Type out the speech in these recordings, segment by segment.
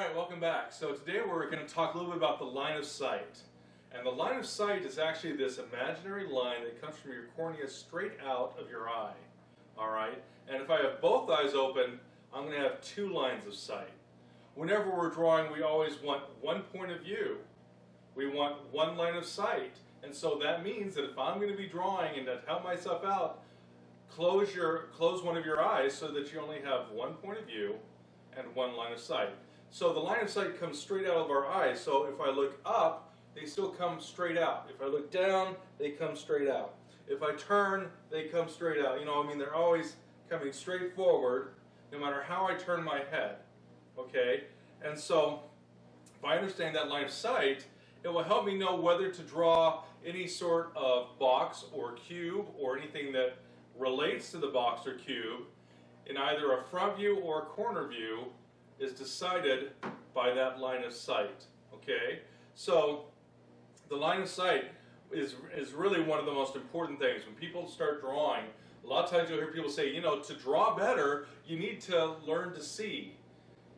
Alright, welcome back. So today we're going to talk a little bit about the line of sight. And the line of sight is actually this imaginary line that comes from your cornea straight out of your eye. Alright? And if I have both eyes open, I'm going to have two lines of sight. Whenever we're drawing, we always want one point of view. We want one line of sight. And so that means that if I'm going to be drawing and to help myself out, close one of your eyes so that you only have one point of view and one line of sight. So the line of sight comes straight out of our eyes. So if I look up, they still come straight out. If I look down, they come straight out. If I turn, they come straight out. They're always coming straight forward no matter how I turn my head. Okay? And so if I understand that line of sight, it will help me know whether to draw any sort of box or cube or anything that relates to the box or cube in either a front view or a corner view is decided by that line of sight. Okay? So the line of sight is really one of the most important things. When people start drawing, a lot of times you'll hear people say, to draw better, you need to learn to see.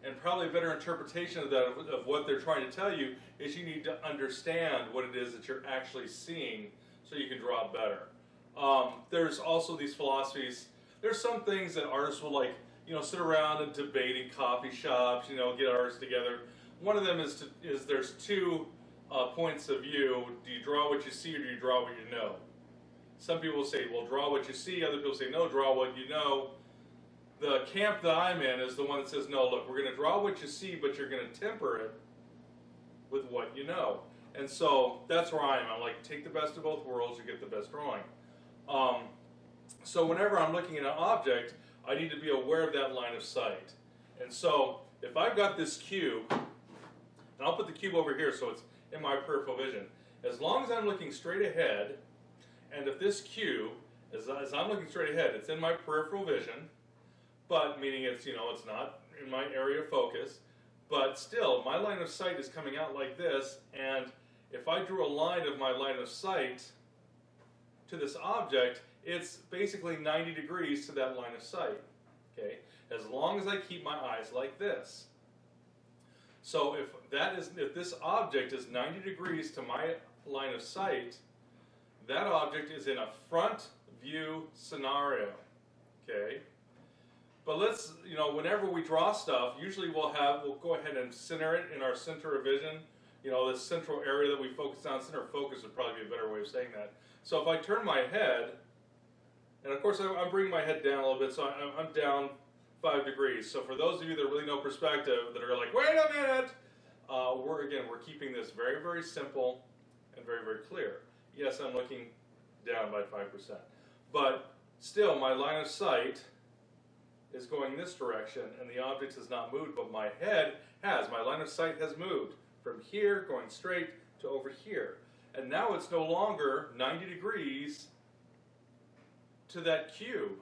And probably a better interpretation of that, of what they're trying to tell you, is you need to understand what it is that you're actually seeing so you can draw better. There's also these philosophies. There's some things that artists will sit around and debate in coffee shops, get artists together. One of them is there's two points of view. Do you draw what you see or do you draw what you know? Some people say, well, draw what you see. Other people say, no, draw what you know. The camp that I'm in is the one that says, no, look, we're going to draw what you see, but you're going to temper it with what you know. And so that's where I am. I'm like, take the best of both worlds, you get the best drawing. So whenever I'm looking at an object, I need to be aware of that line of sight. And so if I've got this cube, and I'll put the cube over here so it's in my peripheral vision, as long as I'm looking straight ahead, and if this cube, as I'm looking straight ahead, it's in my peripheral vision, but meaning it's not in my area of focus, but still my line of sight is coming out like this, and if I drew a line of my line of sight to this object, it's basically 90 degrees to that line of sight. Okay, as long as I keep my eyes like this. So if this object is 90 degrees to my line of sight, that object is in a front view scenario. Okay. But let's, whenever we draw stuff, usually we'll go ahead and center it in our center of vision. This central area that we focus on. Center of focus would probably be a better way of saying that. So if I turn my head, and of course I'm bringing my head down a little bit, so I'm down 5 degrees. So for those of you that really know perspective, that are like, wait a minute, we're keeping this very, very simple and very, very clear. Yes, I'm looking down by 5%. But still, my line of sight is going this direction, and the object has not moved, but my head has. My line of sight has moved from here, going straight to over here. And now it's no longer 90 degrees to that cube.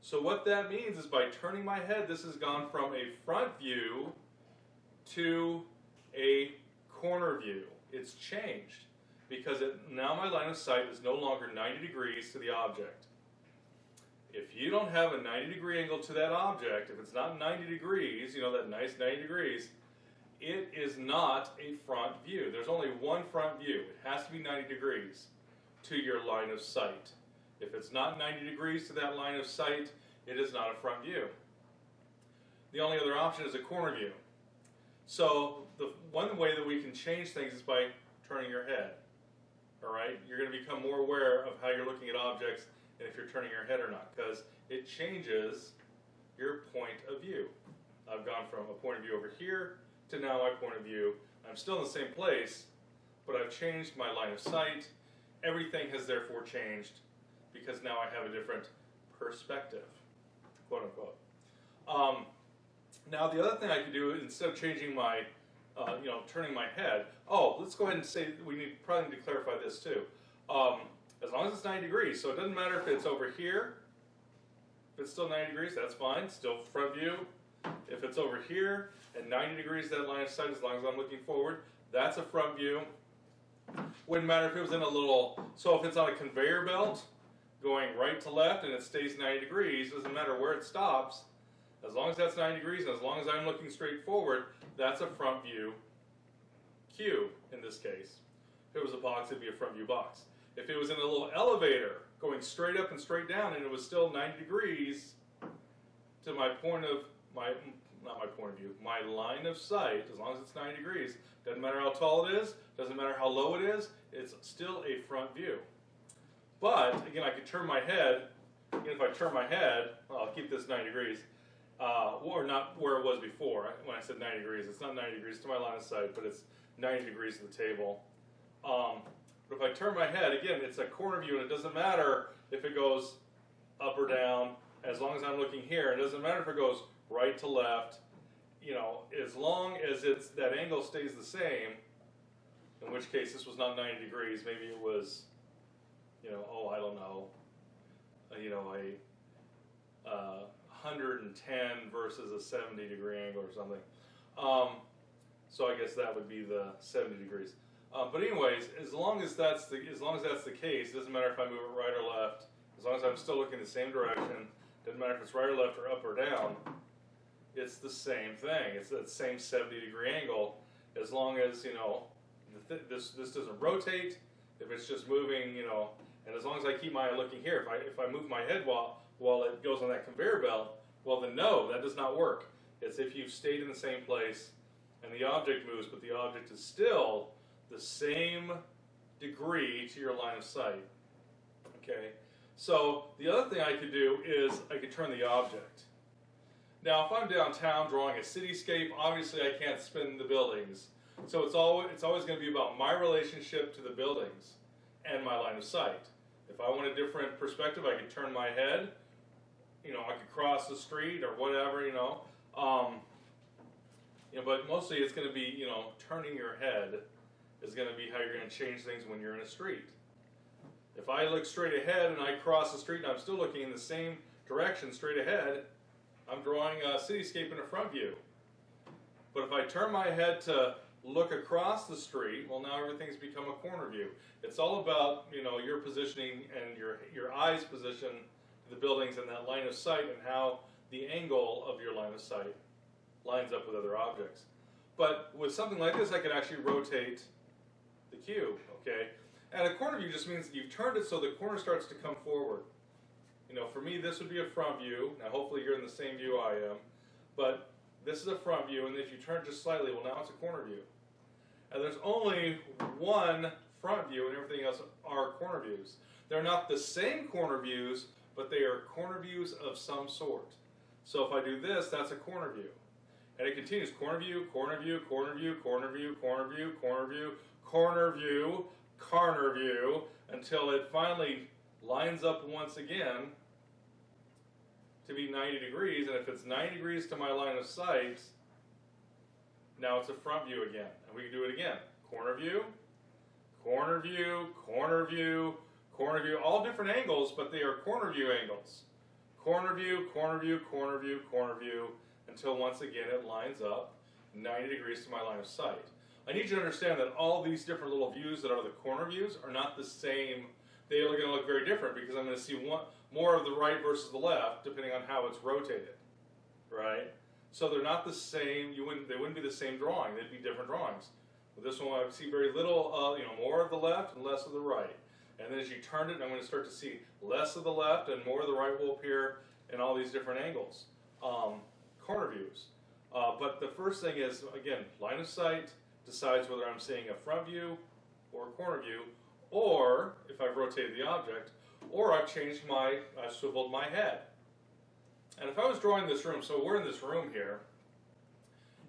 So what that means is by turning my head, this has gone from a front view to a corner view. It's changed because now my line of sight is no longer 90 degrees to the object. If you don't have a 90 degree angle to that object, if it's not 90 degrees, that nice 90 degrees, it is not a front view. There's only one front view. It has to be 90 degrees to your line of sight. If it's not 90 degrees to that line of sight, it is not a front view. The only other option is a corner view. So the one way that we can change things is by turning your head. All right? You're going to become more aware of how you're looking at objects and if you're turning your head or not, because it changes your point of view. I've gone from a point of view over here to now my point of view. I'm still in the same place, but I've changed my line of sight. Everything has therefore changed because now I have a different perspective, quote unquote. Now the other thing I could do, instead of changing my, turning my head, let's go ahead and say we probably need to clarify this too. As long as it's 90 degrees, so it doesn't matter if it's over here, if it's still 90 degrees, that's fine, still front view. If it's over here at 90 degrees that line of sight, as long as I'm looking forward, that's a front view. Wouldn't matter if it was in a little, so if it's on a conveyor belt going right to left and it stays 90 degrees, doesn't matter where it stops, As long as that's 90 degrees, and as long as I'm looking straight forward, that's a front view cube in this case. If it was a box, it'd be a front view box. If it was in a little elevator going straight up and straight down and it was still 90 degrees to my point of, not my point of view, my line of sight, as long as it's 90 degrees, doesn't matter how tall it is, doesn't matter how low it is, it's still a front view. But, again, I could turn my head, again, if I turn my head, well, I'll keep this 90 degrees, or not where it was before. When I said 90 degrees, it's not 90 degrees to my line of sight, but it's 90 degrees to the table. But if I turn my head, again, it's a corner view, and it doesn't matter if it goes up or down, as long as I'm looking here. It doesn't matter if it goes right to left, you know, as long as that angle stays the same, in which case this was not 90 degrees, maybe it was, you know, oh, I don't know, you know, a 110 versus a 70 degree angle or something. So I guess that would be the 70 degrees. But anyways, as long as that's the case, it doesn't matter if I move it right or left. As long as I'm still looking the same direction, doesn't matter if it's right or left or up or down. It's the same thing. It's that same 70 degree angle. As long as, you know, this doesn't rotate. If it's just moving, you know, and as long as I keep my eye looking here, if I move my head while it goes on that conveyor belt, well then no, that does not work. It's if you've stayed in the same place and the object moves, but the object is still the same degree to your line of sight. Okay, so the other thing I could do is I could turn the object. Now if I'm downtown drawing a cityscape, obviously I can't spin the buildings. So it's always going to be about my relationship to the buildings and my line of sight. If I want a different perspective, I could turn my head, you know, I could cross the street or whatever, you know. You know, but mostly it's going to be, you know, turning your head is going to be how you're going to change things when you're in a street. If I look straight ahead and I cross the street and I'm still looking in the same direction straight ahead, I'm drawing a cityscape in a front view. But if I turn my head to look across the street, well, now everything's become a corner view. It's all about, you know, your positioning and your eyes position to the buildings and that line of sight and how the angle of your line of sight lines up with other objects. But with something like this, I could actually rotate the cube, okay? And a corner view just means that you've turned it so the corner starts to come forward. You know, for me, this would be a front view. Now, hopefully you're in the same view I am. But this is a front view, and if you turn just slightly, well, now it's a corner view. And there's only one front view, and everything else are corner views. They're not the same corner views, but they are corner views of some sort. So if I do this, that's a corner view. And it continues, corner view, corner view, corner view, corner view, corner view, corner view, corner view, corner view, until it finally lines up once again to be 90 degrees. And if it's 90 degrees to my line of sight, now it's a front view again. And we can do it again. Corner view, corner view, corner view, corner view, all different angles, but they are corner view angles. Corner view, corner view, corner view, corner view, until once again it lines up 90 degrees to my line of sight. I need you to understand that all these different little views that are the corner views are not the same. They are going to look very different because I'm going to see more of the right versus the left depending on how it's rotated, right? So they're not the same. They wouldn't be the same drawing. They'd be different drawings. With this one, I would see very little, you know, more of the left and less of the right. And then as you turn it, I'm going to start to see less of the left and more of the right will appear in all these different angles. Corner views. But the first thing is, again, line of sight decides whether I'm seeing a front view or a corner view, or if I've rotated the object, or I've swiveled my head. And if I was drawing this room, so we're in this room here,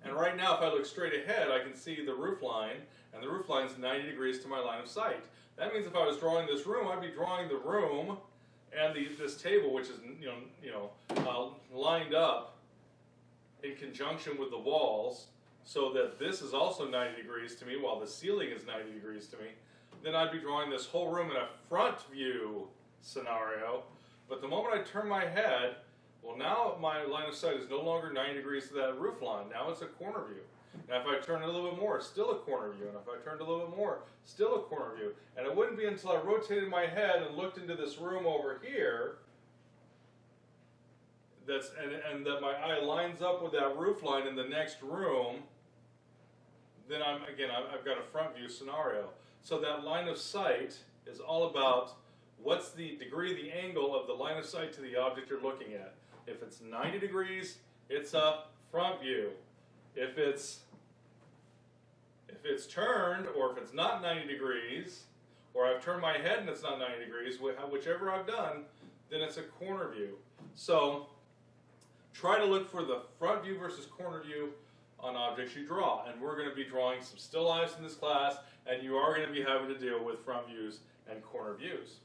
and right now if I look straight ahead, I can see the roof line, and the roof line is 90 degrees to my line of sight. That means if I was drawing this room, I'd be drawing the room and this table, which is lined up in conjunction with the walls, so that this is also 90 degrees to me, while the ceiling is 90 degrees to me. Then I'd be drawing this whole room in a front view scenario. But the moment I turn my head, well, now my line of sight is no longer 90 degrees to that roof line. Now it's a corner view. And if I turn it a little bit more, still a corner view. And if I turned a little bit more, still a corner view. And it wouldn't be until I rotated my head and looked into this room over here and that my eye lines up with that roof line in the next room, then I've got a front view scenario. So that line of sight is all about what's the degree, the angle of the line of sight to the object you're looking at. If it's 90 degrees, it's a front view. If it's turned, or if it's not 90 degrees, or I've turned my head and it's not 90 degrees, whichever I've done, then it's a corner view. So try to look for the front view versus corner view on objects you draw. And we're going to be drawing some still lifes in this class, and you are going to be having to deal with front views and corner views.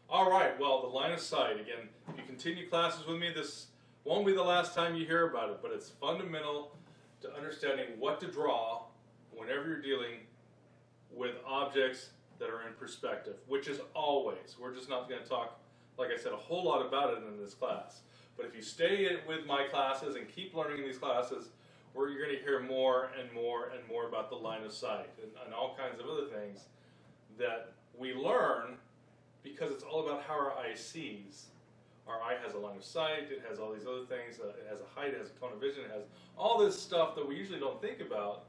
All right, well, the line of sight. Again, if you continue classes with me, this won't be the last time you hear about it, but it's fundamental to understanding what to draw whenever you're dealing with objects that are in perspective, which is always. We're just not going to talk, like I said, a whole lot about it in this class. But if you stay with my classes and keep learning in these classes, where you're going to hear more and more and more about the line of sight and all kinds of other things that we learn, because it's all about how our eye sees. Our eye has a line of sight, it has all these other things, it has a height, it has a cone of vision, it has all this stuff that we usually don't think about.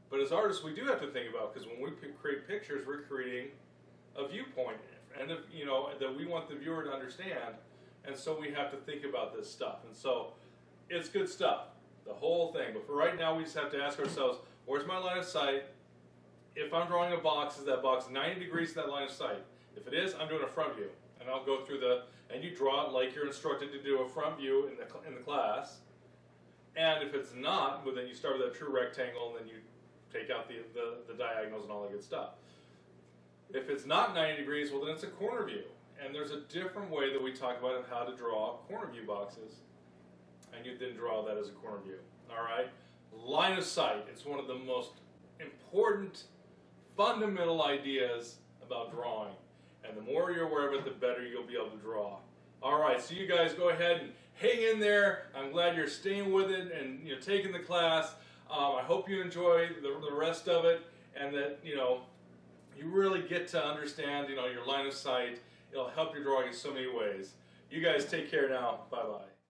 But as artists, we do have to think about, because when we create pictures, we're creating a viewpoint, and that we want the viewer to understand, and so we have to think about this stuff. And so it's good stuff, the whole thing. But for right now, we just have to ask ourselves, where's my line of sight? If I'm drawing a box, is that box 90 degrees to that line of sight? If it is, I'm doing a front view, and I'll go through and you draw it like you're instructed to do a front view in the class. And if it's not, well, then you start with a true rectangle, and then you take out the diagonals and all that good stuff. If it's not 90 degrees, well, then it's a corner view. And there's a different way that we talk about how to draw corner view boxes, and you then draw that as a corner view. All right? Line of sight. It's one of the most important, fundamental ideas about drawing. And the more you're aware of it, the better you'll be able to draw. All right, so you guys go ahead and hang in there. I'm glad you're staying with it and taking the class. I hope you enjoy the rest of it, and that you really get to understand your line of sight. It'll help your drawing in so many ways. You guys take care now. Bye-bye.